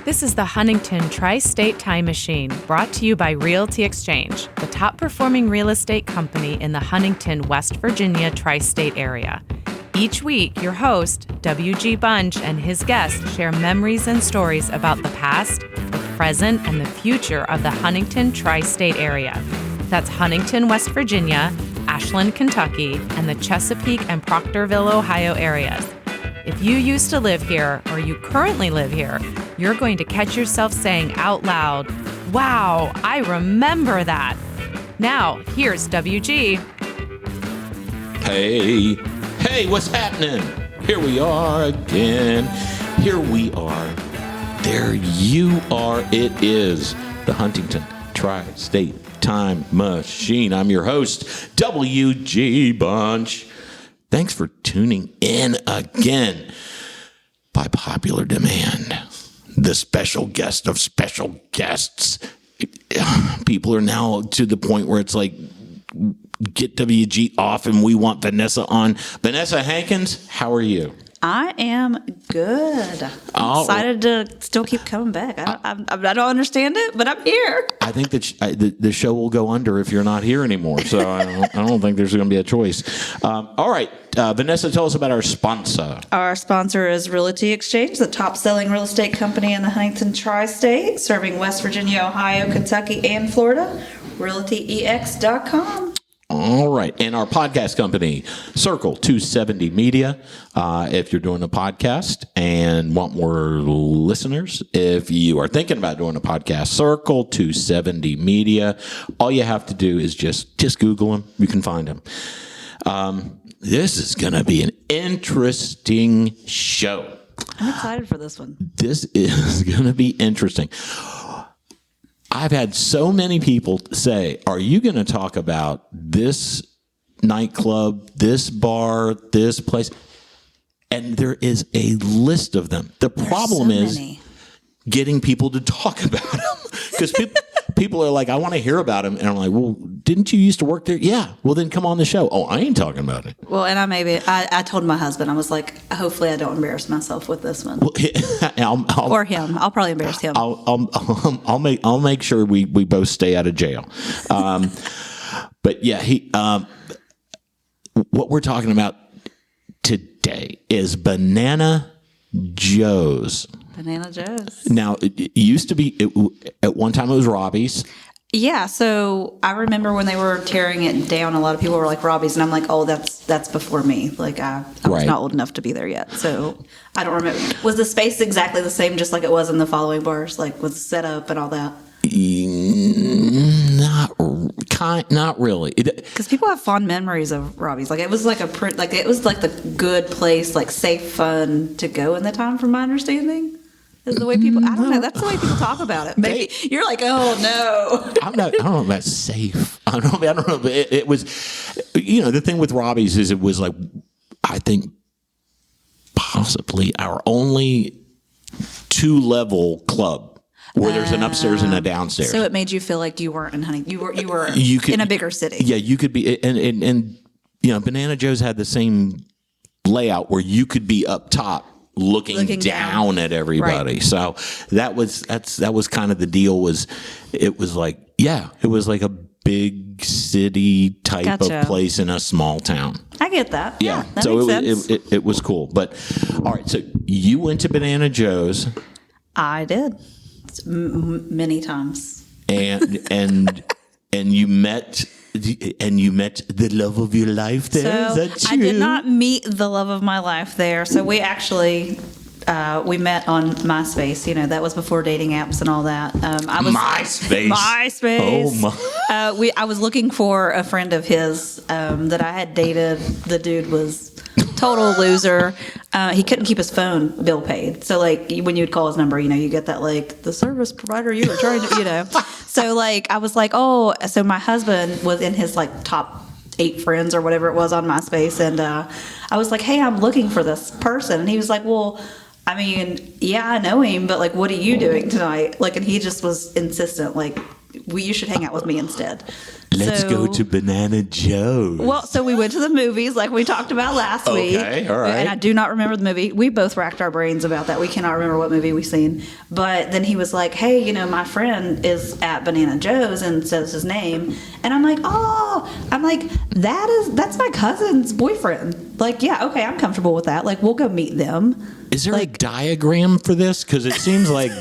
This is the Huntington Tri-State Time Machine, brought to you by Realty Exchange, the top-performing real estate company in the Huntington, West Virginia Tri-State Area. Each week, your host, W.G. Bunch, and his guests share memories and stories about the past, the present, and the future of the Huntington Tri-State Area. That's Huntington, West Virginia, Ashland, Kentucky, and the Chesapeake and Proctorville, Ohio areas. If you used to live here or you currently live here, you're going to catch yourself saying out loud, "Wow, I remember that." Now, here's WG. Hey, what's happening? Here we are again. Here we are. There you are. It is the Huntington Tri-State Time Machine. I'm your host, WG Bunch. Thanks for tuning in again. By popular demand, the special guest of special guests. People are now to the point where it's like, get WG off and we want Vanessa on. Vanessa Hankins, how are you? I am good. I'm excited to still keep coming back. I don't understand it, but I'm here. I think that the show will go under if you're not here anymore. So I don't think there's going to be a choice. All right. Vanessa, tell us about our sponsor. Our sponsor is Realty Exchange, the top-selling real estate company in the Huntington Tri-State, serving West Virginia, Ohio, Kentucky, and Florida. RealtyEX.com. All right. And our podcast company, Circle 270 Media. If you're doing a podcast and want more listeners, if you are thinking about doing a podcast, Circle 270 Media. All you have to do is just Google them. You can find them. This is going to be an interesting show. I'm excited for this one. This is going to be interesting. I've had so many people say, are you going to talk about this nightclub, this bar, this place? And there is a list of them. The problem is getting people to talk about them. Because people are like, I want to hear about them. And I'm like, well, didn't you used to work there? Yeah. Well, then come on the show. Oh, I ain't talking about it. Well, and I told my husband, I was like, hopefully I don't embarrass myself with this one. Well, or him. I'll probably embarrass him. I'll make sure we both stay out of jail. But yeah, what we're talking about today is Banana Joe's. Banana Joe's. Now, it used to be, at one time it was Robbie's. Yeah, so I remember when they were tearing it down, a lot of people were like Robbie's, and I'm like, oh, that's before me. Like, I was not old enough to be there yet, so I don't remember. Was the space exactly the same, just like it was in the following bars, like with the setup and all that? Not really. Because people have fond memories of Robbie's. Like, it was like it was like the good place, like safe, fun to go in the time, from my understanding. Is the way people, I don't know, that's the way people talk about it. Maybe you're like, oh no. I don't know about safe. I don't know, but it was, the thing with Robbie's is it was like, I think possibly our only 2-level club where there's an upstairs and a downstairs. So it made you feel like you weren't in Huntington. You were in a bigger city. Yeah, you could be, and Banana Joe's had the same layout where you could be up top looking down at everybody. Right. So that was kind of the deal. It was like a big city type of place in a small town. I get that. Yeah. That makes sense. It was cool. But all right, so you went to Banana Joe's. I did. Many times. And you met the love of your life there? So I did not meet the love of my life there. So we actually we met on MySpace. That was before dating apps and all that. MySpace. MySpace. Oh my! I was looking for a friend of his that I had dated. The dude was total loser. He couldn't keep his phone bill paid. So like when you would call his number, you get that like the service provider you were trying to, So like I was like, oh, so my husband was in his like top 8 friends or whatever it was on MySpace, and I was like, hey, I'm looking for this person, and he was like, well, I mean, yeah, I know him, but like, what are you doing tonight? Like, and he just was insistent, like, you should hang out with me instead. Let's go to Banana Joe's. Well, so we went to the movies like we talked about last week. Okay, all right. And I do not remember the movie. We both racked our brains about that. We cannot remember what movie we seen. But then he was like, hey, you know, my friend is at Banana Joe's and says his name. And I'm like, that's my cousin's boyfriend. Like, yeah, okay, I'm comfortable with that. Like, we'll go meet them. Is there a diagram for this? Because it seems like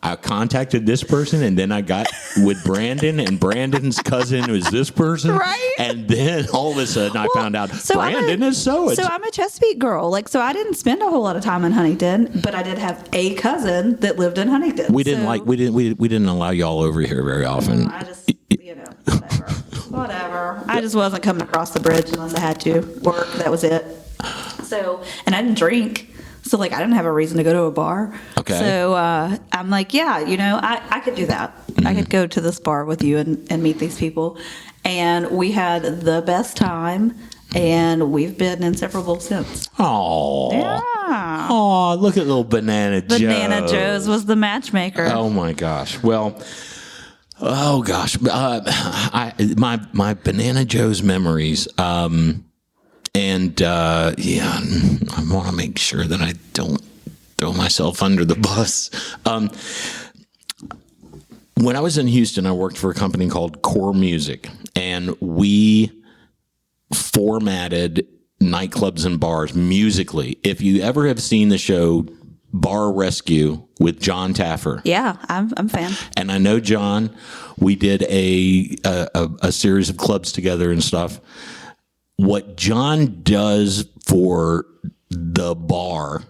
I contacted this person, and then I got with Brandon, and Brandon's cousin was this person. Right. And then all of a sudden I found out Brandon is so. So I'm a Chesapeake girl. Like, so I didn't spend a whole lot of time in Huntington, but I did have a cousin that lived in Huntington. We didn't allow y'all over here very often. I just, you know, whatever. I just wasn't coming across the bridge unless I had to work. That was it. So, and I didn't drink. So, like, I didn't have a reason to go to a bar. Okay. So, I'm like, yeah, you know, I could do that. Mm-hmm. I could go to this bar with you and meet these people. And we had the best time, and we've been inseparable since. Oh. Yeah. Oh, look at little Banana Joe. Banana Joe's was the matchmaker. Oh, my gosh. Well, oh, gosh. My Banana Joe's memories, and I want to make sure that I don't throw myself under the bus. When I was in Houston, I worked for a company called Core Music, and we formatted nightclubs and bars musically. If you ever have seen the show Bar Rescue with John Taffer. Yeah, I'm a fan. And I know John, we did a series of clubs together and stuff. What John does for the bar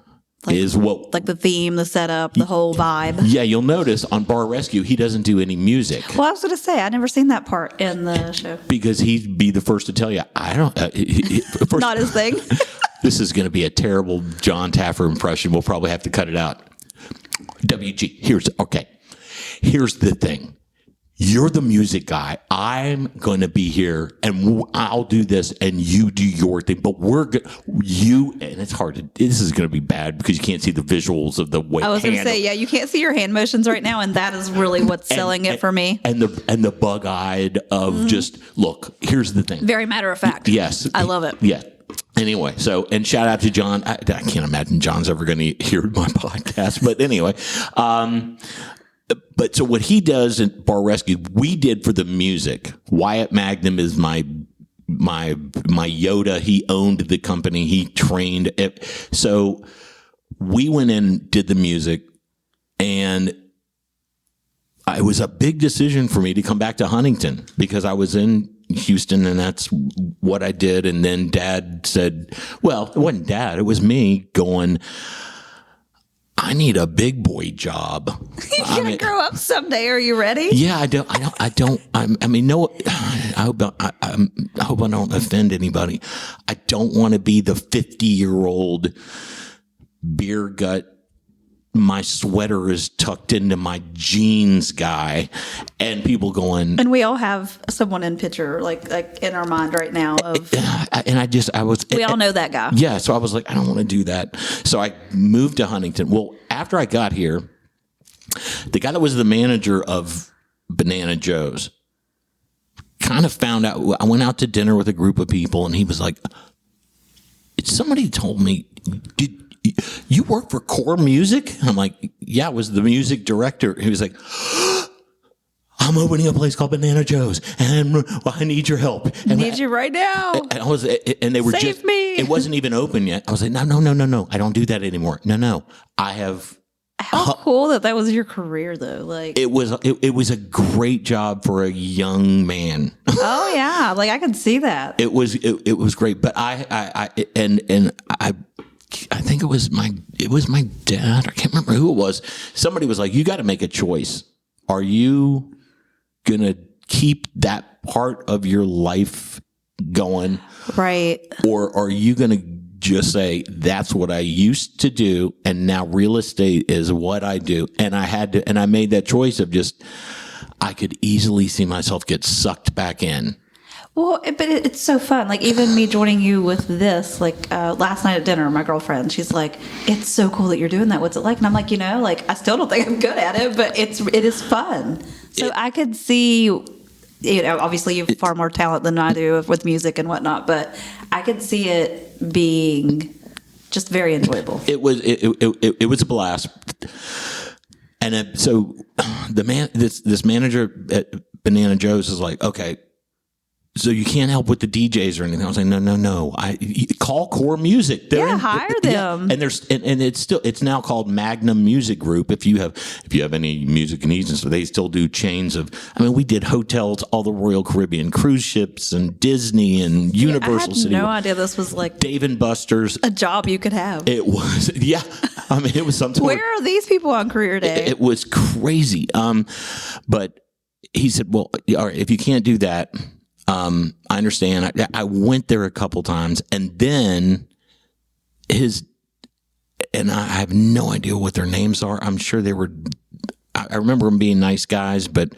is what... Like the theme, the setup, the whole vibe. Yeah, you'll notice on Bar Rescue, he doesn't do any music. Well, I was going to say, I'd never seen that part in the show. Because he'd be the first to tell you, I don't... first, not his thing. This is going to be a terrible John Taffer impression. We'll probably have to cut it out. WG, here's the thing. You're the music guy. I'm going to be here, and I'll do this, and you do your thing. But and it's hard to. This is going to be bad because you can't see the visuals of the way. I was going to say, yeah, you can't see your hand motions right now, and that is really what's selling it for me. And the bug-eyed of just look. Here's the thing. Very matter of fact. Yes, I love it. Yeah. Anyway, and shout out to John. I can't imagine John's ever going to hear my podcast, but anyway. But so what he does at Bar Rescue, we did for the music. Wyatt Magnum is my Yoda. He owned the company. He trained it. So we went in, did the music, and it was a big decision for me to come back to Huntington because I was in Houston and that's what I did. And then Dad said, well, it wasn't Dad. It was me going, I need a big boy job. You're gonna grow up someday. Are you ready? Yeah, I hope I don't offend anybody. I don't want to be the 50-year-old beer gut. My sweater is tucked into my jeans guy, and people going. And we all have someone in picture, like in our mind right now. We all know that guy. Yeah, so I was like, I don't want to do that. So I moved to Huntington. Well, after I got here, the guy that was the manager of Banana Joe's kind of found out. I went out to dinner with a group of people, and he was like, somebody told me, did you work for Core Music? I'm like, yeah, I was the music director. He was like, I'm opening a place called Banana Joe's, and I need your help. And need you right now. And they were Save me. It wasn't even open yet. I was like, no. I don't do that anymore. No. I have. How cool that was your career, though. Like it was a great job for a young man. Oh yeah, like I can see that. It was great, but I think it was my dad. I can't remember who it was. Somebody was like, you got to make a choice. Are you going to keep that part of your life going? Right. Or are you going to just say, that's what I used to do, and now real estate is what I do? And I made that choice of just, I could easily see myself get sucked back in. Well, it's so fun. Like even me joining you with this, like last night at dinner, my girlfriend, she's like, "It's so cool that you're doing that. What's it like?" And I'm like, like I still don't think I'm good at it, but it is fun. So I could see, obviously you have far more talent than I do with music and whatnot, but I could see it being just very enjoyable. It was a blast. And so this manager at Banana Joe's is like, okay, so you can't help with the DJs or anything. I was like, no. Call Core Music. Hire them. Yeah. And it's now called Magnum Music Group. If you have any music needs, and so they still do chains of. I mean, we did hotels, all the Royal Caribbean cruise ships, and Disney and Universal City. I had no idea this was like Dave and Buster's. A job you could have. It was, yeah. I mean, it was something. Where are these people on career day? It was crazy. But he said, well, all right, if you can't do that. I understand. I went there a couple times, and then and I have no idea what their names are. I'm sure they were. I remember them being nice guys, but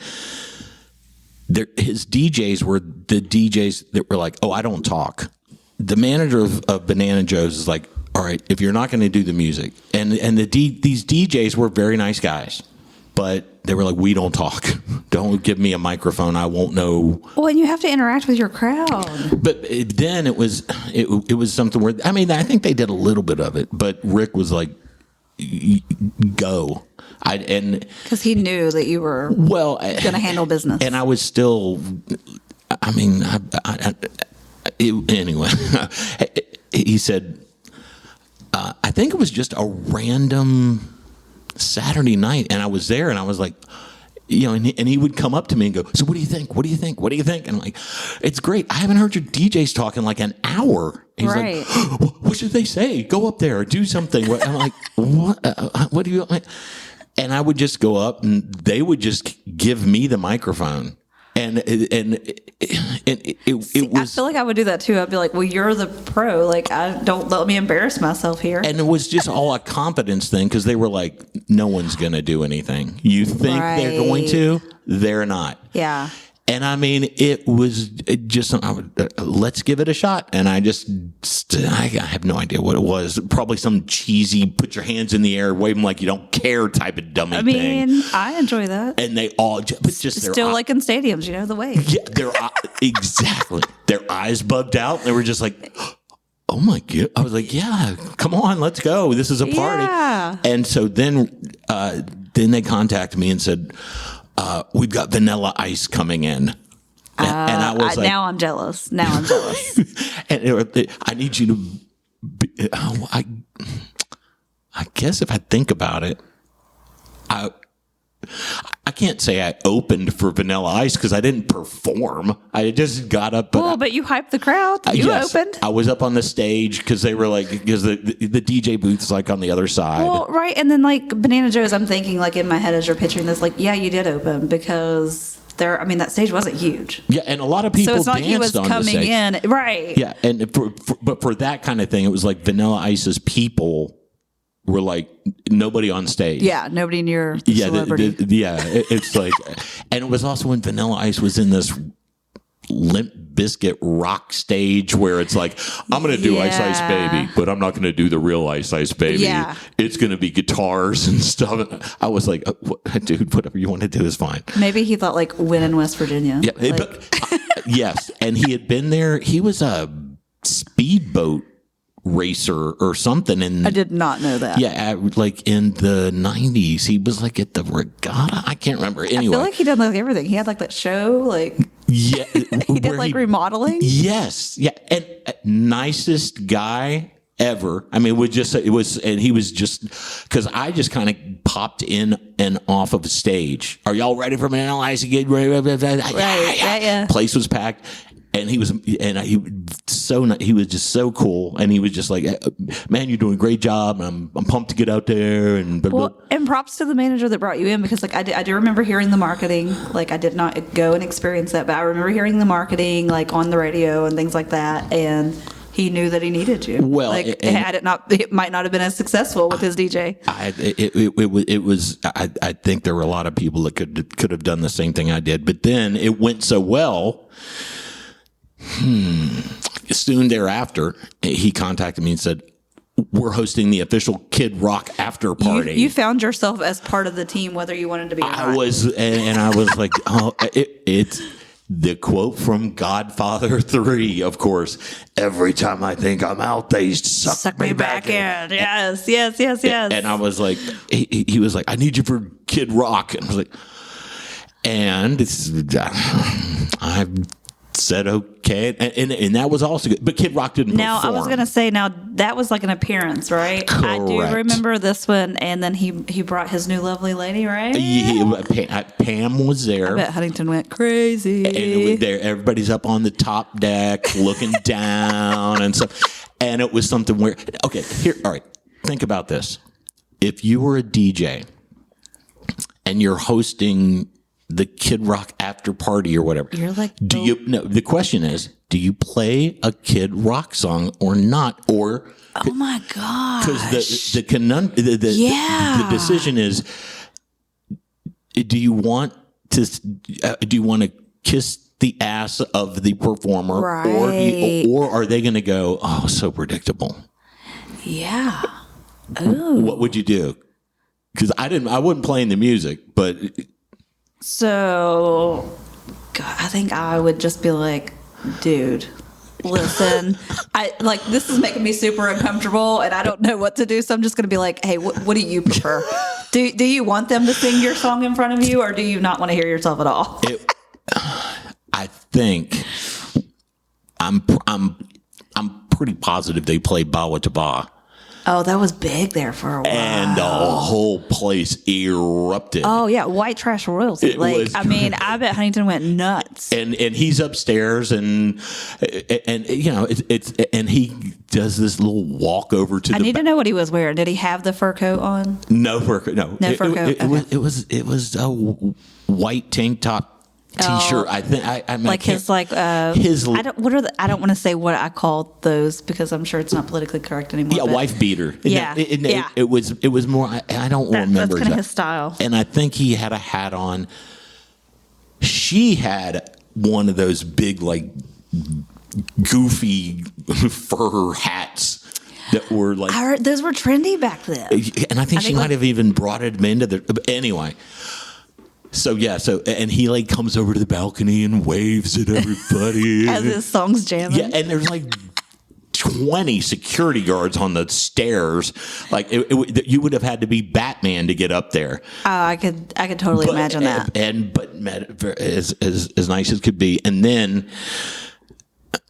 his DJs were the DJs that were like, "Oh, I don't talk." The manager of Banana Joe's is like, "All right, if you're not going to do the music," and these DJs were very nice guys. But they were like, we don't talk. Don't give me a microphone. I won't know. Well, and you have to interact with your crowd. But then it was something where, I mean, I think they did a little bit of it. But Rick was like, go. Because he knew that you were going to handle business. And I was still, I mean, anyway. He said, I think it was just a random Saturday night, and I was there, and I was like, and he would come up to me and go, so what do you think? What do you think? What do you think? And I'm like, it's great. I haven't heard your DJs talk in like an hour. And he's right. like, what should they say? Go up there, do something. I'm like, what do you want? And I would just go up, and they would just give me the microphone. And it was. I feel like I would do that too. I'd be like, "Well, you're the pro. Like, don't let me embarrass myself here." And it was just all a confidence thing because they were like, "No one's going to do anything. You think they're going to? They're not." Yeah. And I mean, it was just, let's give it a shot. And I have no idea what it was. Probably some cheesy, put your hands in the air, wave them like you don't care type of dummy thing. I mean, I enjoy that. And they all, but just still like in stadiums, the wave. Yeah, exactly. Their eyes bugged out. And they were just like, oh my God. I was like, yeah, come on, let's go. This is a party. Yeah. And so then they contacted me and said, we've got Vanilla Ice coming in. And I was like, now I'm jealous. And I need you to, I guess if I think about it, I can't say I opened for Vanilla Ice because I didn't perform. I just got up. But you hyped the crowd. You opened. I was up on the stage because they were like, because the DJ booth's like on the other side. Well, right. And then like Banana Joe's, I'm thinking like in my head as you're picturing this, like, yeah, you did open because that stage wasn't huge. Yeah. And a lot of people so it's not danced like he was coming in. Right. Yeah. And but for that kind of thing, it was like Vanilla Ice's people were like nobody on stage. Yeah, nobody near the celebrity. It's like, and it was also when Vanilla Ice was in this Limp Bizkit rock stage where it's like, I'm going to do Ice Ice Baby, but I'm not going to do the real Ice Ice Baby. Yeah. It's going to be guitars and stuff. I was like, dude, whatever you want to do is fine. Maybe he thought like win in West Virginia. Yeah, yes. And he had been there. He was a speedboat racer or something. And I did not know that. Yeah, like in the 90s, he was like at the regatta. I can't remember. Anyway, I feel like he did like everything. He had like that show, like yeah, he did like remodeling. Yes, yeah, and nicest guy ever. I mean, and he was just because I just kind of popped in and off of the stage. Are y'all ready for Vanilla Ice again? Right, yeah. Place was packed. And he was just so cool, and he was just like, "Man, you're doing a great job, and I'm pumped to get out there." And and props to the manager that brought you in because like I do remember hearing the marketing. Like I did not go and experience that, but I remember hearing the marketing like on the radio and things like that, and he knew that he needed you. Well, like had it not, it might not have been as successful with his DJ. It was. I think there were a lot of people that could have done the same thing I did, but then it went so well Soon thereafter, he contacted me and said, we're hosting the official Kid Rock after party. You found yourself as part of the team, whether you wanted to be or not. I was like, oh, it's the quote from Godfather 3, of course. Every time I think I'm out, they suck me back in. Yes. And I was like, he was like, I need you for Kid Rock. And I was like, I said okay, and that was also good. But Kid Rock didn't perform. I was going to say, that was like an appearance, right? Correct. I do remember this one, and then he brought his new lovely lady, right? Pam was there. I bet Huntington went crazy. And everybody's up on the top deck looking down and stuff. And it was something where, okay, here, all right, think about this. If you were a DJ and you're hosting the Kid Rock after party or whatever, you're like, the question is, do you play a Kid Rock song or not? Or oh my gosh, because the decision is, do you want to kiss the ass of the performer, right, or are they going to go, oh, so predictable? Yeah. Ooh. What would you do? Because I wouldn't play the music, but. So, God, I think I would just be like, dude, listen, this is making me super uncomfortable and I don't know what to do. So I'm just going to be like, hey, what do you prefer? Do you want them to sing your song in front of you, or do you not want to hear yourself at all? I think I'm pretty positive they play Bawa Taba. Oh, that was big there for a while. And the whole place erupted. Oh, yeah. White trash royalty. I bet Huntington went nuts. And he's upstairs and and he does this little walk over to I need to know what he was wearing. Did he have the fur coat on? No fur coat. No fur coat. It was a white tank top T-shirt. I think I his I don't want to say what I called those because I'm sure it's not politically correct anymore. Yeah, wife beater. Yeah, it was more. I don't remember. That's kind of his style. And I think he had a hat on. She had one of those big like goofy fur hats that were like. I heard those were trendy back then. And I think she might have even brought him into the. Anyway. So and he like comes over to the balcony and waves at everybody as his song's jamming. Yeah, and there's like 20 security guards on the stairs. Like you would have had to be Batman to get up there. Oh, I could totally imagine that. But as nice as could be, and then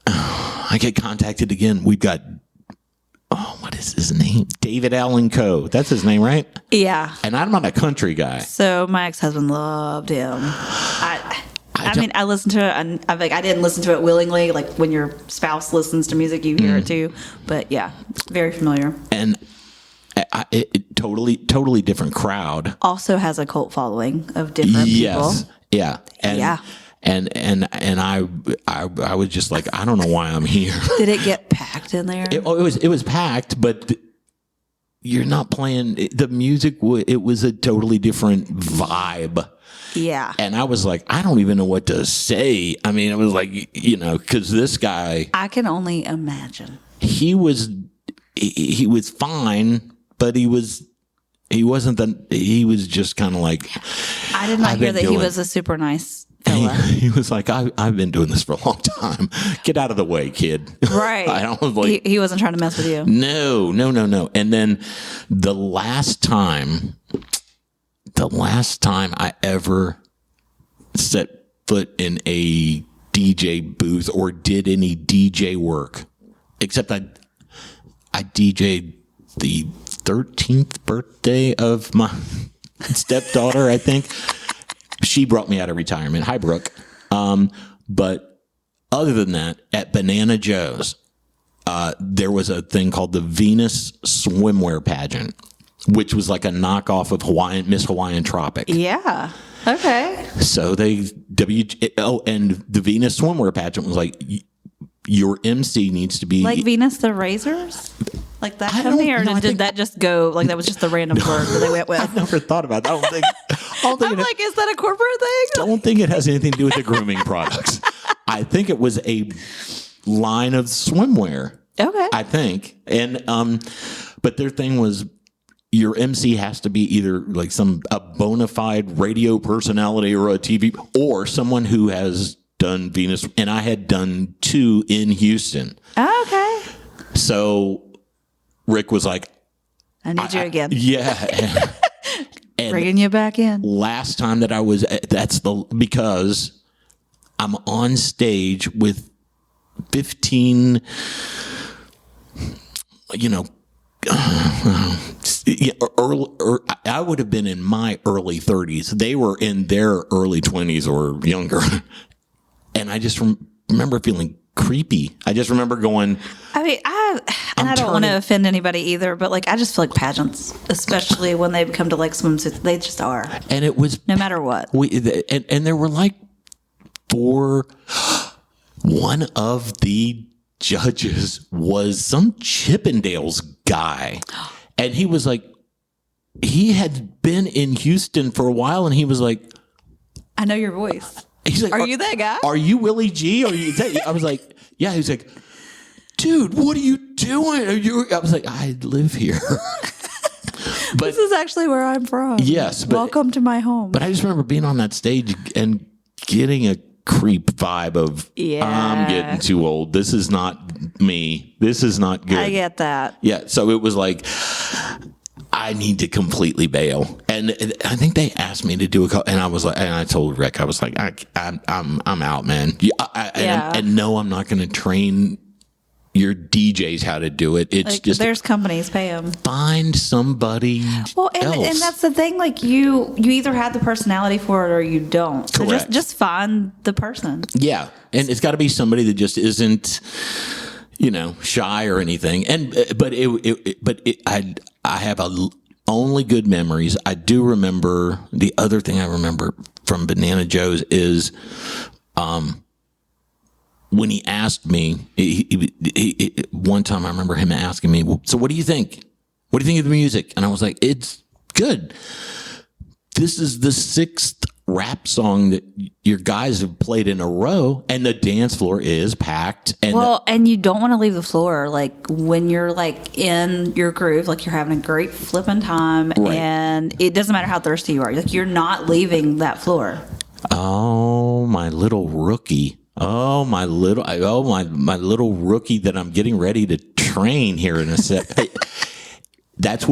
I get contacted again. We've got. Oh, what is his name? David Allen Coe. That's his name, right? Yeah. And I'm not a country guy. So my ex-husband loved him. I listened to it, and I didn't listen to it willingly. Like when your spouse listens to music, you hear it too. But yeah, very familiar. And it totally different crowd. Also has a cult following of different people. Yeah. And I was just like, I don't know why I'm here. Did it get packed in there? It was packed, but you're not playing the music. It was a totally different vibe. Yeah. And I was like, I don't even know what to say. I mean, it was like, because this guy. I can only imagine. He was fine, but he was just kind of like. I did not hear that he was a super nice fella. He was like, I've been doing this for a long time. Get out of the way, kid. Right. He wasn't trying to mess with you. No. And then the last time I ever set foot in a DJ booth or did any DJ work, except I DJ'd the 13th birthday of my stepdaughter, I think. She brought me out of retirement. Hi, Brooke. But other than that, at Banana Joe's, there was a thing called the Venus Swimwear Pageant, which was like a knockoff of Miss Hawaiian Tropic. Yeah. Okay. So and the Venus Swimwear Pageant was like, your MC needs to be like Venus the Razors, like that company, or did that just go like that was just the random word that they went with? I've never thought about that. I don't think I'm like, is that a corporate thing? Don't think it has anything to do with the grooming products. I think it was a line of swimwear. Okay. I think. And but their thing was your MC has to be either like a bona fide radio personality or a TV or someone who has done Venus, and I had done 2 in Houston. Okay. So Rick was like, I need you again. Yeah. And bringing you back in. Last time that I was, because I'm on stage with 15, I would have been in my early 30s. They were in their early 20s or younger. And I just remember feeling creepy. I just remember going. I mean, I don't want to offend anybody either, but like I just feel like pageants, especially when they come to like swimsuits, they just are. And it was no matter what. And there were like 4. One of the judges was some Chippendales guy, and he was like, he had been in Houston for a while, and he was like, I know your voice. He's like, are you that guy? Are you Willie G? Are you that? I was like, yeah. He's like, dude, what are you doing? I was like, I live here. But this is actually where I'm from. Yes. Welcome to my home. But I just remember being on that stage and getting a creep vibe of, I'm getting too old. This is not me. This is not good. I get that. Yeah. So it was like, I need to completely bail. And I think they asked me to do and I was like, and I told Rick, I was like, I'm out, man. And no, I'm not going to train your DJs how to do it. It's like, just there's companies pay them. Find somebody else. And that's the thing. Like you either have the personality for it or you don't. So just find the person. Yeah, and it's got to be somebody that just isn't, shy or anything. And I have only good memories. I do remember the other thing I remember from Banana Joe's is, when he asked me, one time I remember him asking me, well, so what do you think? What do you think of the music? And I was like, it's good. This is the 6th rap song that your guys have played in a row, and the dance floor is packed. And you don't want to leave the floor. Like when you're like in your groove, like you're having a great flipping time, right. And it doesn't matter how thirsty you are. Like you're not leaving that floor. Oh, my little rookie. Oh, my little rookie that I'm getting ready to train here in a sec. That's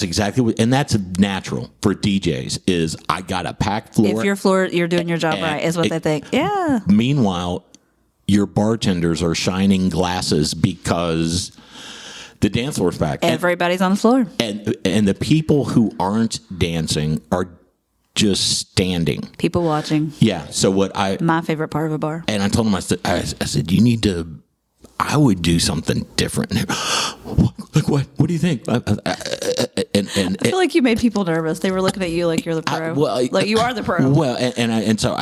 exactly what, and that's natural for DJs is I got a packed floor. If your floor, you're doing your job right, is what they think. Yeah. Meanwhile, your bartenders are shining glasses because the dance floor's packed. Everybody's on the floor. And the people who aren't dancing are just standing. People watching. Yeah. So my favorite part of a bar. And I told him, I said, you need to, I would do something different. Like what? What do you think? I feel like you made people nervous. They were looking at you like you're the pro. Like you are the pro. Well, and so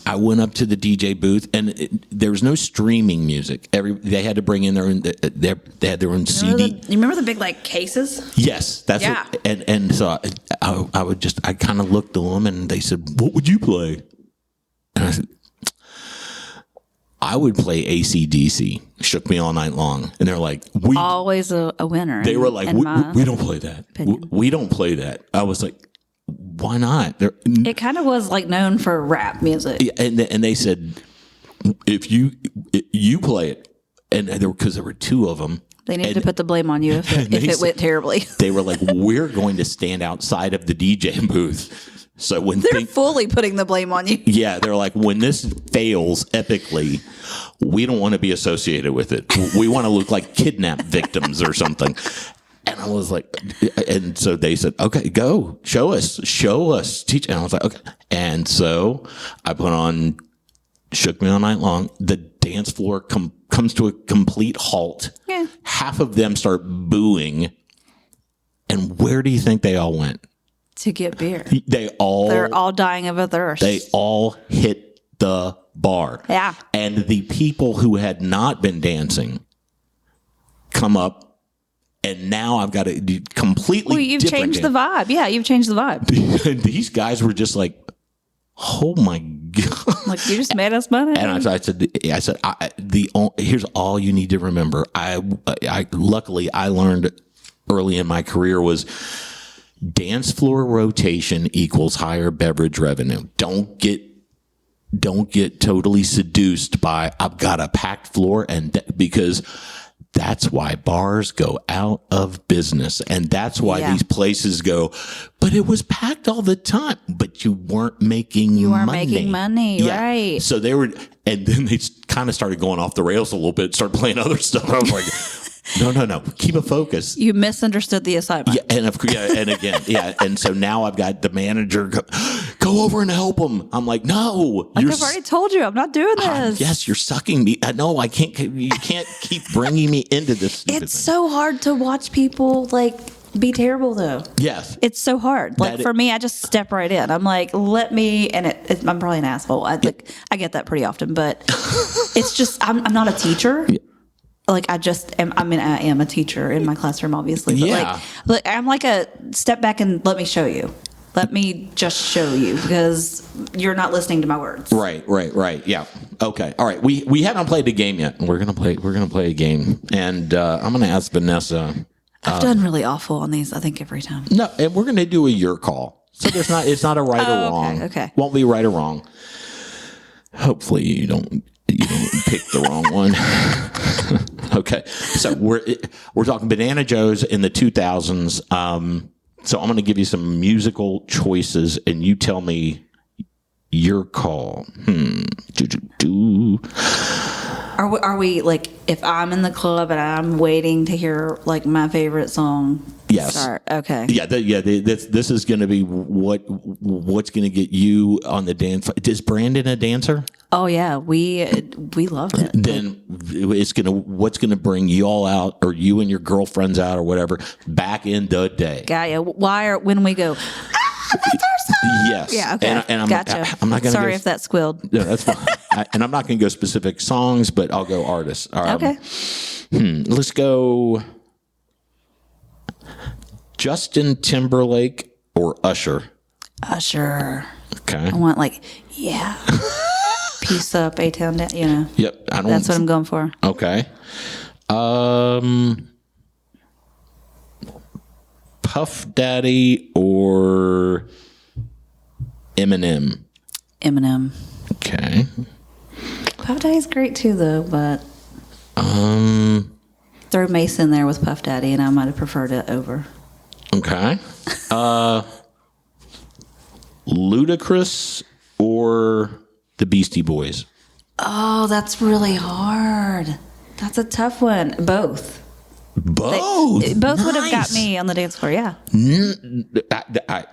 I went up to the DJ booth, and there was no streaming music. They had to bring in their own. They had their own CD. You remember the big like cases? Yes, that's what. And so I kind of looked at them, and they said, "What would you play?" And I said, I would play AC/DC, Shook Me All Night Long. And they're like, always a winner. They were like, we don't play that. We don't play that. I was like, why not? It kind of was like known for rap music. And they said, if you play it, and because there were 2 of them. They needed to put the blame on you if it went terribly. They were like, we're going to stand outside of the DJ booth. So when they're fully putting the blame on you. Yeah, they're like, when this fails epically, we don't want to be associated with it. We want to look like kidnapped victims or something. And I was like, and so they said, okay, go, show us, teach. And I was like, okay. And so I put on Shook Me All Night Long. The dance floor comes to a complete halt. Yeah. Half of them start booing. And where do you think they all went? To get beer. They're all dying of a thirst. They all hit the bar. Yeah. And the people who had not been dancing come up, and now I've got to completely. Well, you've changed the vibe. Yeah, you've changed the vibe. These guys were just like, oh my Like, you just made us money. And I said, here's all you need to remember. Luckily I learned early in my career was dance floor rotation equals higher beverage revenue. Don't get totally seduced by I've got a packed floor, and because that's why bars go out of business, and that's why these places go. But it was packed all the time. But you weren't making money. You weren't making money, right? So they were, and then they kind of started going off the rails a little bit. Started playing other stuff. I was like, no, keep a focus. You misunderstood the assignment. And again, and so now I've got the manager go over and help him. I'm like, no, I've already told you, I'm not doing this. Yes, you're sucking me. No, I can't. You can't keep bringing me into this. It's so hard to watch people like be terrible, though. Yes, it's so hard. Like for me, I just step right in. I'm like, let me, and I'm probably an asshole. I get that pretty often, but it's just I'm not a teacher. Yeah. Like I am a teacher in my classroom, obviously. But I'm like a step back and let me show you. Let me just show you, because you're not listening to my words. Right. Yeah. Okay. All right. We haven't played the game yet. We're gonna play a game, and I'm gonna ask Vanessa. I've done really awful on these, I think, every time. No, and we're gonna do a your call. So it's not a right or wrong. Okay. Won't be right or wrong. Hopefully you don't pick the wrong one. Okay, so we're talking Banana Joe's in the 2000s. So I'm going to give you some musical choices, and you tell me your call. Are we like, if I'm in the club and I'm waiting to hear like my favorite song? Yes. Start? Okay. Yeah. This is going to be what's going to get you on the dance. Is Brandon a dancer? Oh yeah, we loved it. Then what's gonna bring you all out, or you and your girlfriends out, or whatever, back in the day. Got ya. When we go, that's our song. Yes. Yeah. Okay. And gotcha. I'm not gonna. Sorry if that squealed. No, that's fine. And I'm not gonna go specific songs, but I'll go artists. Okay. Let's go. Justin Timberlake or Usher. Usher. Okay. I want Peace Up, A-Town Down, Yep. That's what I'm going for. Okay. Puff Daddy or Eminem? Eminem. Okay. Puff Daddy's great too, though, but throw Mace in there with Puff Daddy, and I might have preferred it over. Okay. Ludacris or the Beastie Boys? Oh, that's really hard. That's a tough one. Both nice. Would have got me on the dance floor. Yeah.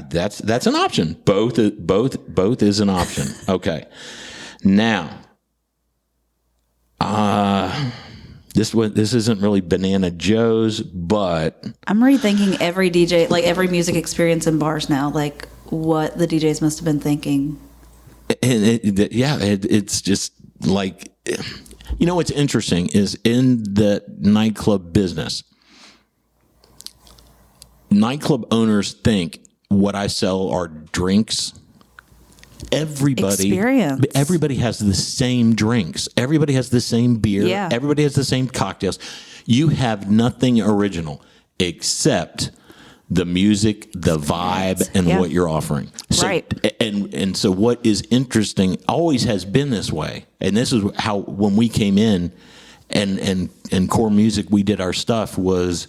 That's an option. Both is an option. Okay. Now, this isn't really Banana Joe's, but I'm rethinking every DJ, like every music experience in bars now, like what the DJs must have been thinking. And it's just like, what's interesting is in the nightclub business, nightclub owners think what I sell are drinks. Everybody has the same drinks. Everybody has the same beer. Yeah. Everybody has the same cocktails. You have nothing original except the music, the vibe, and what you're offering. So, right. And so what is interesting always has been this way. And this is how, when we came in and core music, we did our stuff, was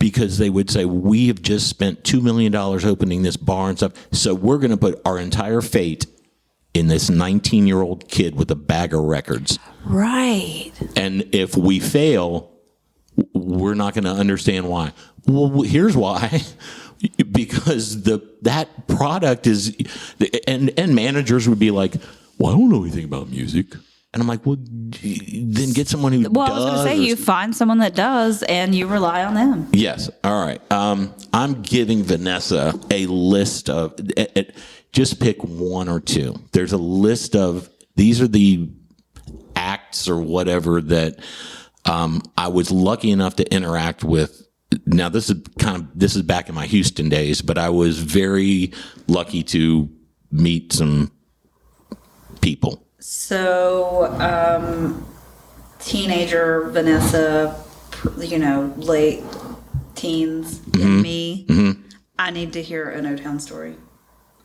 because they would say, we have just spent $2 million opening this bar and stuff, so we're going to put our entire fate in this 19-year-old kid with a bag of records. Right. And if we fail, we're not going to understand why. Well, here's why. Because that product is, and managers would be like, well, I don't know anything about music. And I'm like, well, then get someone who does. Well, I was going to say, you find someone that does, and you rely on them. Yes. All right. I'm giving Vanessa a list of, just pick one or two. There's a list of, these are the acts or whatever that I was lucky enough to interact with. Now, this is back in my Houston days, but I was very lucky to meet some people. So, teenager Vanessa, late teens, and me. I need to hear an O-Town story.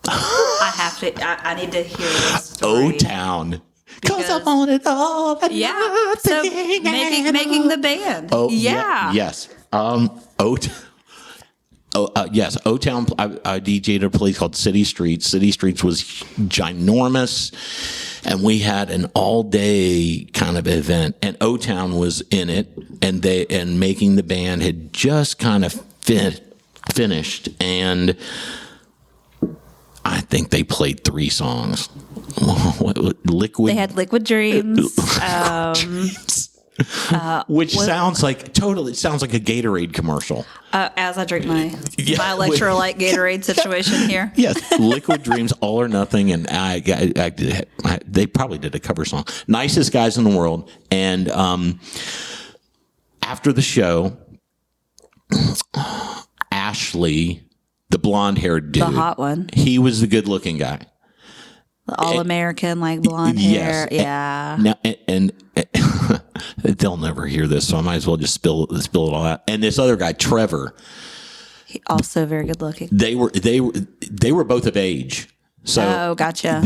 I have to. I need to hear this story. O-Town. Because I want it all. Yeah. So making the band. Oh, yeah. Yes. Yes. O-Town. I DJ'd at a place called City Streets. City Streets was ginormous, and we had an all-day kind of event. And O-Town was in it, and making the band had just kind of finished, and I think they played 3 songs. Liquid. They had Liquid Dreams. Which sounds like a Gatorade commercial. As I drink my electrolyte Gatorade situation here. Yes, Liquid Dreams, All or Nothing, and they probably did a cover song. Nicest Guys in the World. And after the show, Ashley, the blonde-haired dude, the hot one, he was the good-looking guy. All-American, like blonde hair. Yeah. Now, and they'll never hear this, so I might as well just spill it all out. And this other guy, Trevor, also very good looking. They were both of age. So gotcha.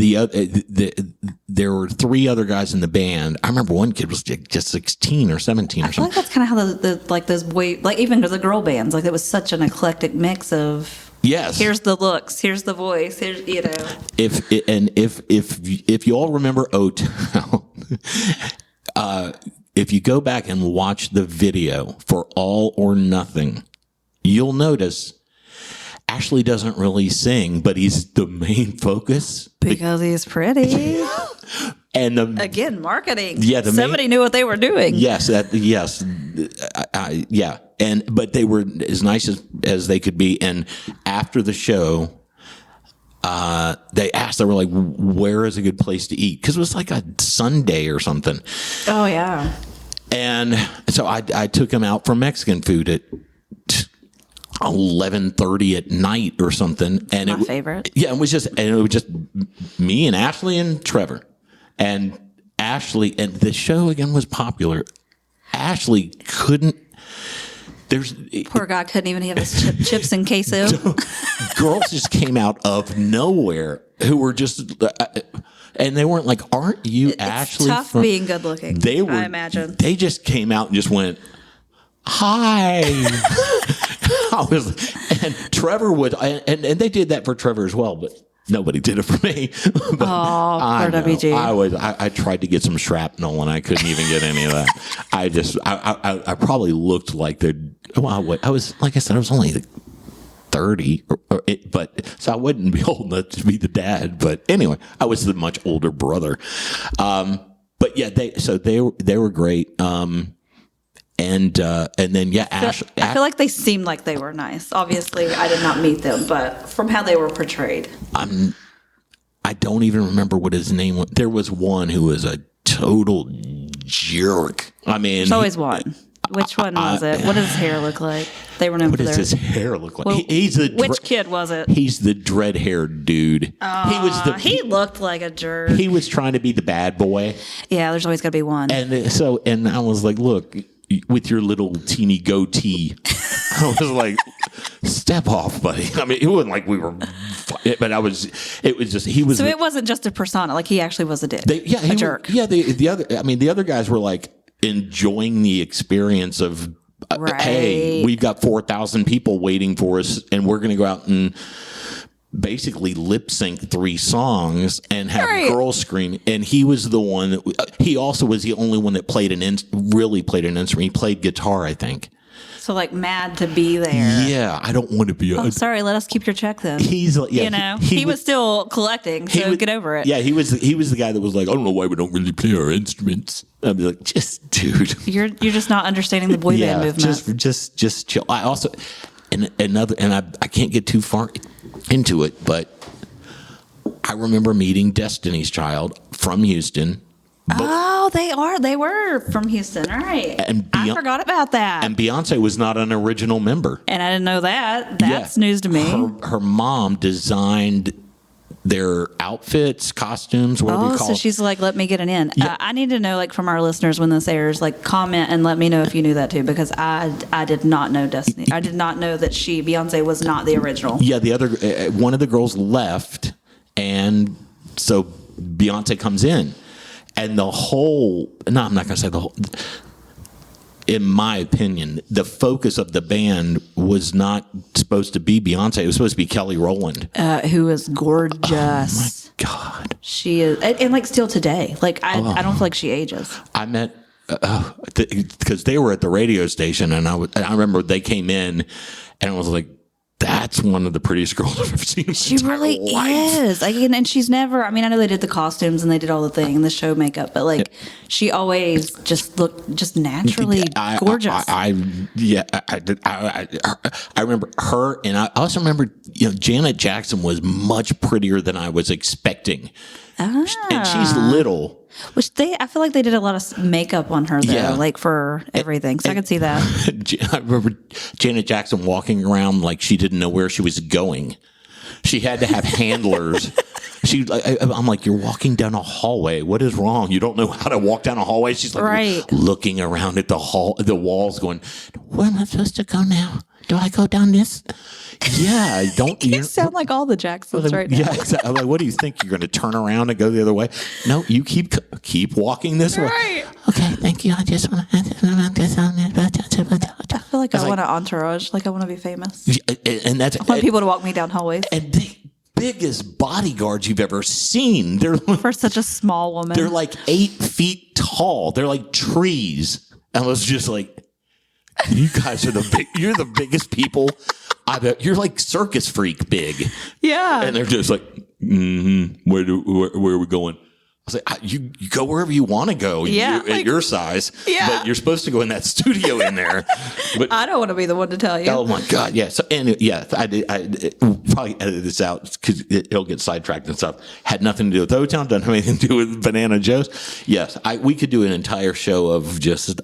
There were 3 other guys in the band. I remember one kid was just 16 or 17 or something. I feel like that's kind of how those boy, like even the girl bands, like it was such an eclectic mix of. Yes. Here's the looks. Here's the voice. Here's If you all remember O-Town, if you go back and watch the video for All or Nothing, you'll notice Ashley doesn't really sing, but he's the main focus because he's pretty. And again, marketing. Yeah, somebody knew what they were doing. Yes, yeah. But they were as nice as they could be. And after the show, they were like, where is a good place to eat? Because it was like a Sunday or something. Oh, yeah. And so I took him out for Mexican food at 11:30 at night or something. And my favorite. Yeah, it was just me and Ashley and Trevor. And Ashley, and the show again was popular. Ashley couldn't. Poor guy couldn't even have his chips and queso. Girls just came out of nowhere who were just, and they weren't like, "Aren't you Ashley?" It's tough being good looking. I imagine they just came out and just went, "Hi." And Trevor would, and they did that for Trevor as well, but nobody did it for me. Poor WG. I tried to get some shrapnel and I couldn't even get any of that. I probably looked like I was, like I said, I was only 30, but so I wouldn't be old enough to be the dad. But anyway, I was the much older brother. But yeah, they were great. And then Ashley. I feel like they seemed like they were nice. Obviously, I did not meet them, but from how they were portrayed, I don't even remember what his name was. There was one who was a total jerk. I mean, there's always one. Which one was it? What does his hair look like? They were known for their. What does his hair look like? Well, which kid was it? He's the dread-haired dude. He looked like a jerk. He was trying to be the bad boy. Yeah, there's always got to be one. And I was like, look, with your little teeny goatee, I was like, step off, buddy. I mean, it wasn't like we were, but it was just, he was. So it wasn't just a persona, like he actually was a dick. A jerk. The other guys were like enjoying the experience of, hey, we've got 4,000 people waiting for us and we're going to go out and basically lip sync 3 songs and have girls scream. And he was the one that he also was the only one that really played an instrument. He played guitar, I think. So like mad to be there. Yeah, I don't want to be. Sorry, let us keep your check then. He's like, yeah, he was still collecting. So get over it. Yeah, he was the guy that was like, I don't know why we don't really play our instruments. I'd be like, just dude, you're just not understanding the boy band movement. Just chill. I also I can't get too far into it, but I remember meeting Destiny's Child from Houston. They were from Houston, right? And I forgot about that. And Beyonce was not an original member. And I didn't know that. That's news to me. Her mom designed their outfits, costumes, whatever you call so it. she's like, let me get it in. Yeah. I need to know, like, from our listeners when this airs, like, comment and let me know if you knew that too, because I did not know Destiny. I did not know that Beyonce was not the original. Yeah, the other one of the girls left, and so Beyonce comes in, and the whole. No, I'm not going to say the whole. In my opinion, the focus of the band was not supposed to be Beyonce. It was supposed to be Kelly Rowland, who is gorgeous. Oh my God, she is, and like still today, like I don't feel like she ages. I met because they were at the radio station, and I remember they came in, and I was like, that's one of the prettiest girls I've ever seen. She really is. And she's never. I mean, I know they did the costumes and they did all the thing, the show makeup, but like, she always just looked just naturally gorgeous. I remember her, and I also remember Janet Jackson was much prettier than I was expecting, and she's little. Which I feel like they did a lot of makeup on her though, like for everything. So I could see that. I remember Janet Jackson walking around like she didn't know where she was going. She had to have handlers. I'm like, you're walking down a hallway. What is wrong? You don't know how to walk down a hallway. She's like looking around at the walls, going, "Where am I supposed to go now? Do I go down this?" Yeah, don't you sound like all the Jacksons right now? Yeah, exactly. I'm like, what do you think? You're going to turn around and go the other way? No, you keep walking this way. Okay, thank you. I just want to. I feel like I want an entourage. Like I want to be famous. And that's. I want people to walk me down hallways. And the biggest bodyguards you've ever seen. They're for such a small woman. They're like 8 feet tall. They're like trees. And I was just like, you guys are you're the biggest people. I bet you're like circus freak big. Yeah. And they're just like, where are we going? I was like, you go wherever you want to go. Yeah, at your size. Yeah. But you're supposed to go in that studio in there. But I don't want to be the one to tell you. Oh my God. Yeah. So, and yeah, I we'll probably edit this out because it'll get sidetracked and stuff. Had nothing to do with O-Town. Doesn't have anything to do with Banana Joe's. Yes. We could do an entire show of just,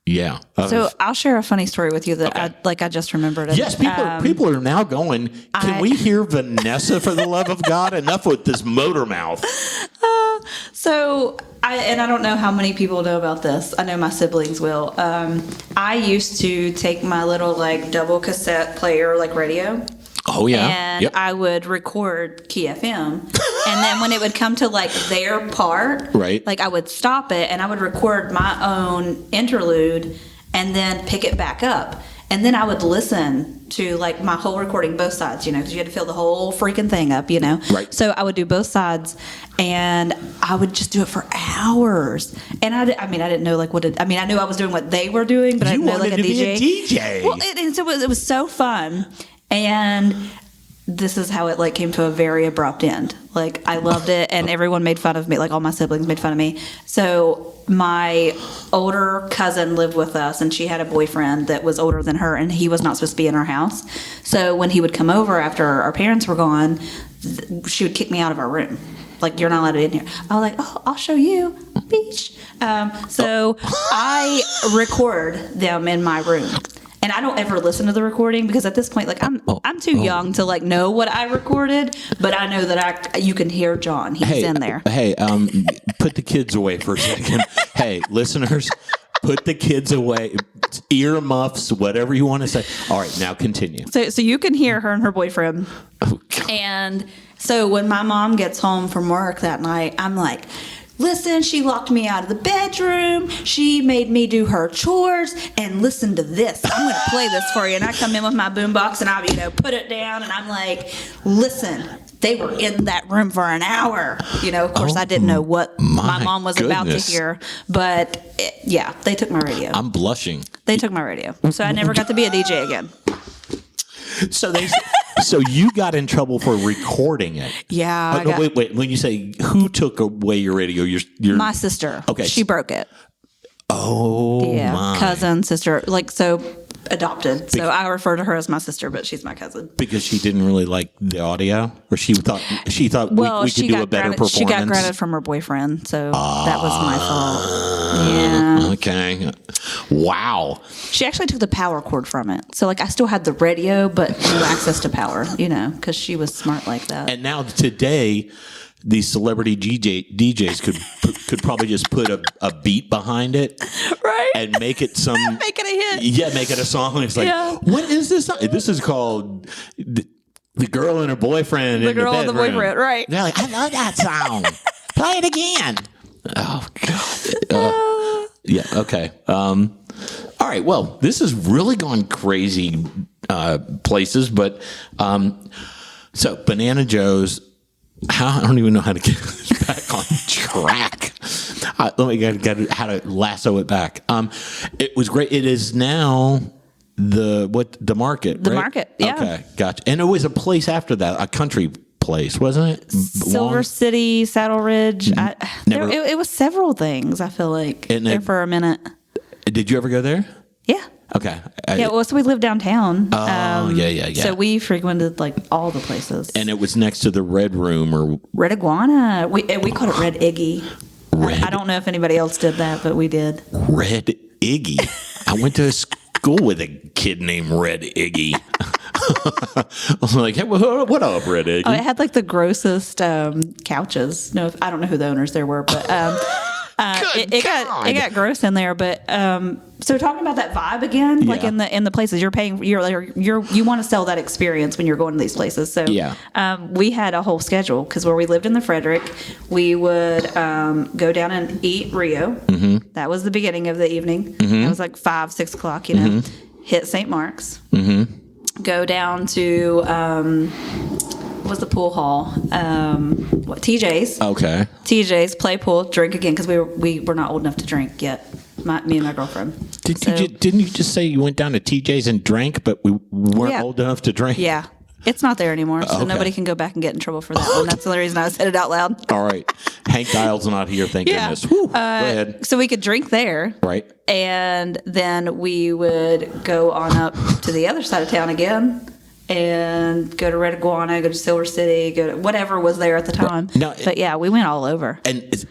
yeah. So I'll share a funny story with you that I just remembered it. Yes, people are now going, can we hear Vanessa for the love of God? Enough with this motor mouth. So I don't know how many people know about this. I know my siblings will. I used to take my little like double cassette player like radio. Oh yeah. And I would record Key FM. And then when it would come to like their part, right, like I would stop it and I would record my own interlude and then pick it back up. And then I would listen to like my whole recording, both sides, because you had to fill the whole freaking thing up, Right. So I would do both sides and I would just do it for hours. And I didn't know like I knew I was doing what they were doing, but I didn't know like a DJ. Be a DJ. Well, and so it was so fun. And this is how it like came to a very abrupt end. Like I loved it, and everyone made fun of me. Like all my siblings made fun of me. So my older cousin lived with us, and she had a boyfriend that was older than her, and he was not supposed to be in our house. So when he would come over after our parents were gone, she would kick me out of our room. Like, you're not allowed to be in here. I was like, oh, I'll show you. Beach. So I record them in my room. And I don't ever listen to the recording because at this point, like I'm too young to like know what I recorded, but I know that you can hear John. He's in there. Hey, put the kids away for a second. Hey, listeners, put the kids away. Earmuffs, whatever you want to say. All right, now continue. So you can hear her and her boyfriend. Oh, God. And so when my mom gets home from work that night, I'm like, listen, she locked me out of the bedroom. She made me do her chores. And listen to this. I'm going to play this for you. And I come in with my boombox and I, put it down. And I'm like, listen, they were in that room for an hour. Of course, I didn't know what my mom was about to hear. But, they took my radio. I'm blushing. They took my radio. So I never got to be a DJ again. So you got in trouble for recording it. Yeah. Wait. When you say who took away your radio, your my sister. Okay. She broke it. Oh, yeah. my. Cousin, sister. Like, so adopted. So I refer to her as my sister, but she's my cousin. Because she didn't really like the audio, or she thought we could do a better performance. She got grounded from her boyfriend, so that was my fault. Yeah. Okay. Wow. She actually took the power cord from it, so like I still had the radio, but no access to power. Because she was smart like that. And now today, these celebrity DJs could probably just put a beat behind it, right, and make it make it a hit. Yeah, make it a song. It's like, what is this song? This is called the girl and her boyfriend. The girl and the boyfriend, right? They're like, I love that song. Play it again. Oh God. Yeah. Okay. All right. Well, this has really gone crazy places, but so Banana Joe's. I don't even know how to get this back on track. Let me get how to lasso it back. It was great. It is now the market. The right? market. Yeah. Okay, gotcha. And it was a place after that, a country place, wasn't it? Silver City, Saddle Ridge. It was several things. I feel like there for a minute. Did you ever go there? Yeah. Okay. So we lived downtown. Oh, yeah. So we frequented like all the places. And it was next to the Red Room or Red Iguana. We called it Red Iggy. I don't know if anybody else did that, but we did. Red Iggy. I went to school with a kid named Red Iggy. I was like, hey, what up, Red Iggy? Oh, it had like the grossest couches. No, I don't know who the owners there were, but it got gross in there. But so talking about that vibe again, like in the places you want to sell that experience when you're going to these places. So we had a whole schedule because where we lived in the Frederick, we would go down and eat Rio. Mm-hmm. That was the beginning of the evening. Mm-hmm. It was like 5, 6 o'clock. Hit St. Mark's. Mm-hmm. Go down to what was the pool hall? TJ's. Okay. TJ's, play pool, drink again because we were not old enough to drink yet. Me and my girlfriend. Didn't you just say you went down to TJ's and drank, but we weren't old enough to drink? Yeah. It's not there anymore, so nobody can go back and get in trouble for that one. That's the only reason I said it out loud. All right. Hank Dial's not here, thank goodness. Go ahead. So we could drink there. Right. And then we would go on up to the other side of town again and go to Red Iguana, go to Silver City, go to whatever was there at the time. Right. No, but we went all over. And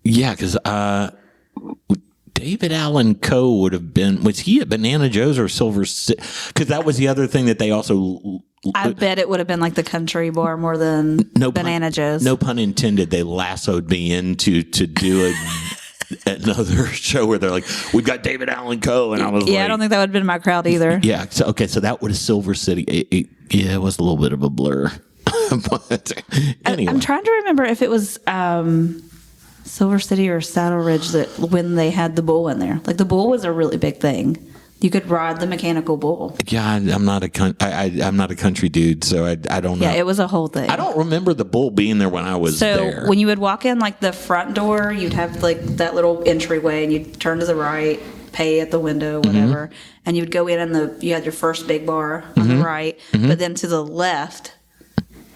because David Allen Coe would have been, was he at Banana Joe's or Silver City? Because that was the other thing that they also... I bet it would have been like the country bar more than Banana Joe's. No pun intended. They lassoed me into to do another show where they're like, we've got David Allen Coe. And I was like... I don't think that would have been my crowd either. Yeah. So that would have Silver City. It was a little bit of a blur. But anyway. I'm trying to remember if it was... Silver City or Saddle Ridge that when they had the bull in there. Like the bull was a really big thing. You could ride the mechanical bull. Yeah, I'm not a country dude, so I don't know. Yeah, it was a whole thing. I don't remember the bull being there when I was there. So when you would walk in like the front door, you'd have like that little entryway and you'd turn to the right, pay at the window, whatever. Mm-hmm. And you would go in and you had your first big bar on the right, but then to the left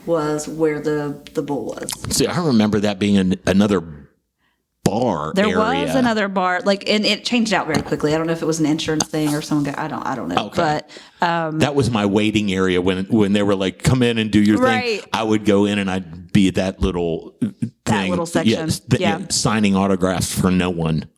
was where the bull was. See, I remember that being another bar there area. Was another bar, and it changed out very quickly. I don't know if it was an insurance thing or someone got, I don't know. Okay. But that was my waiting area when they were like, come in and do your thing. I would go in and I'd be at that little thing. Little section. Signing autographs for no one.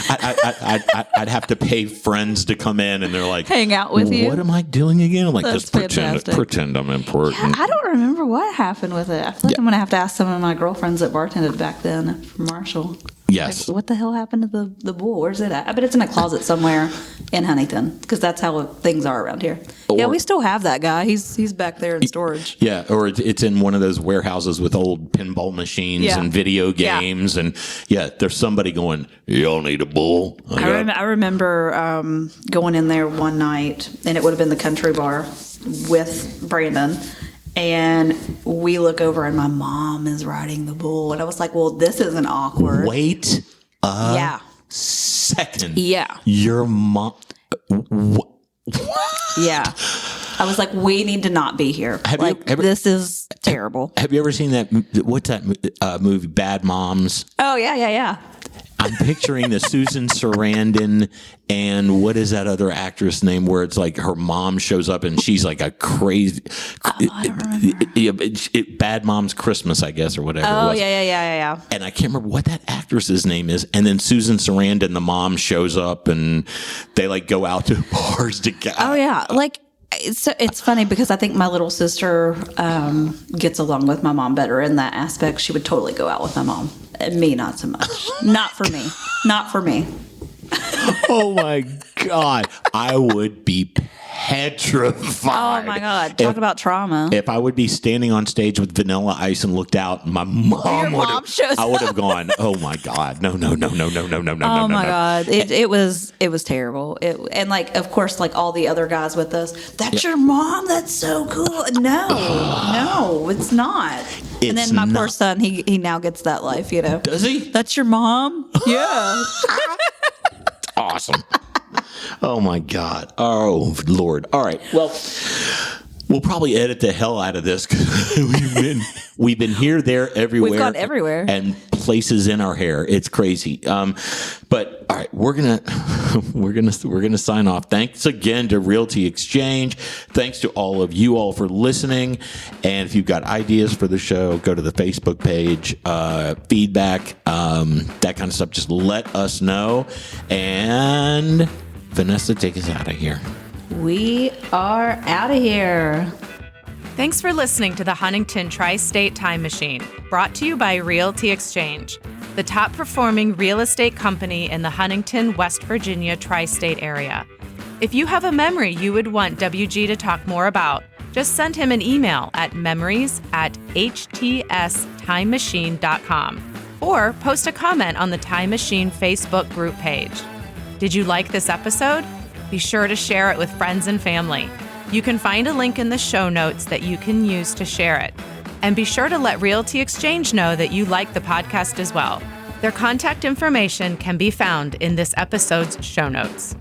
I'd have to pay friends to come in, and they're like, hang out with you. What am I doing again? I'm like, just pretend I'm important. Yeah, I don't remember what happened with it. I feel like I'm gonna have to ask some of my girlfriends that bartended back then from Marshall. Yes. Like, what the hell happened to the bull? Where's it at? I bet it's in a closet somewhere in Huntington because that's how things are around here. Yeah, we still have that guy. He's back there in storage. Yeah, or it's in one of those warehouses with old pinball machines and video games. And there's somebody going, y'all need a bull? I remember going in there one night, and it would have been the country bar with Brandon. And we look over, and my mom is riding the bull. And I was like, well, this isn't awkward. Wait a second. Yeah. Your mom... Yeah. I was like, we need to not be here. This is terrible. Have you ever seen that? What's that movie, Bad Moms? Oh, yeah. I'm picturing the Susan Sarandon and what is that other actress name where it's like her mom shows up and she's like a crazy I don't remember. Bad Mom's Christmas, I guess, or whatever it Oh, was. yeah. And I can't remember what that actress's name is. And then Susan Sarandon, the mom, shows up and they like go out to bars together. Oh, yeah. Like, it's funny because I think my little sister gets along with my mom better in that aspect. She would totally go out with my mom. And me, not so much. Not for me. Not for me. Oh my God. I would be petrified. Oh my God. Talk about trauma. If I would be standing on stage with Vanilla Ice and looked out, my mom shows I would have gone, oh my God. No. Oh my God. It was terrible. And like, of course, like all the other guys with us, that's your mom? That's so cool. No, it's not. And then my poor son, he now gets that life, you know. Does he? That's your mom? Yeah. Awesome. Oh my God. Oh Lord. All right. Well, we'll probably edit the hell out of this because we've been here, there, everywhere. We've gone everywhere. And places in our hair. It's crazy. But all right, we're gonna sign off. Thanks again to Realty Exchange. Thanks to all of you all for listening. And if you've got ideas for the show, go to the Facebook page, feedback, that kind of stuff. Just let us know. And Vanessa, take us out of here. We are out of here. Thanks for listening to the Huntington Tri-State Time Machine, brought to you by Realty Exchange, the top performing real estate company in the Huntington, West Virginia Tri-State Area. If you have a memory you would want WG to talk more about, just send him an email at memories@htstimemachine.com or post a comment on the Time Machine Facebook group page. Did you like this episode? Be sure to share it with friends and family. You can find a link in the show notes that you can use to share it. And be sure to let Realty Exchange know that you like the podcast as well. Their contact information can be found in this episode's show notes.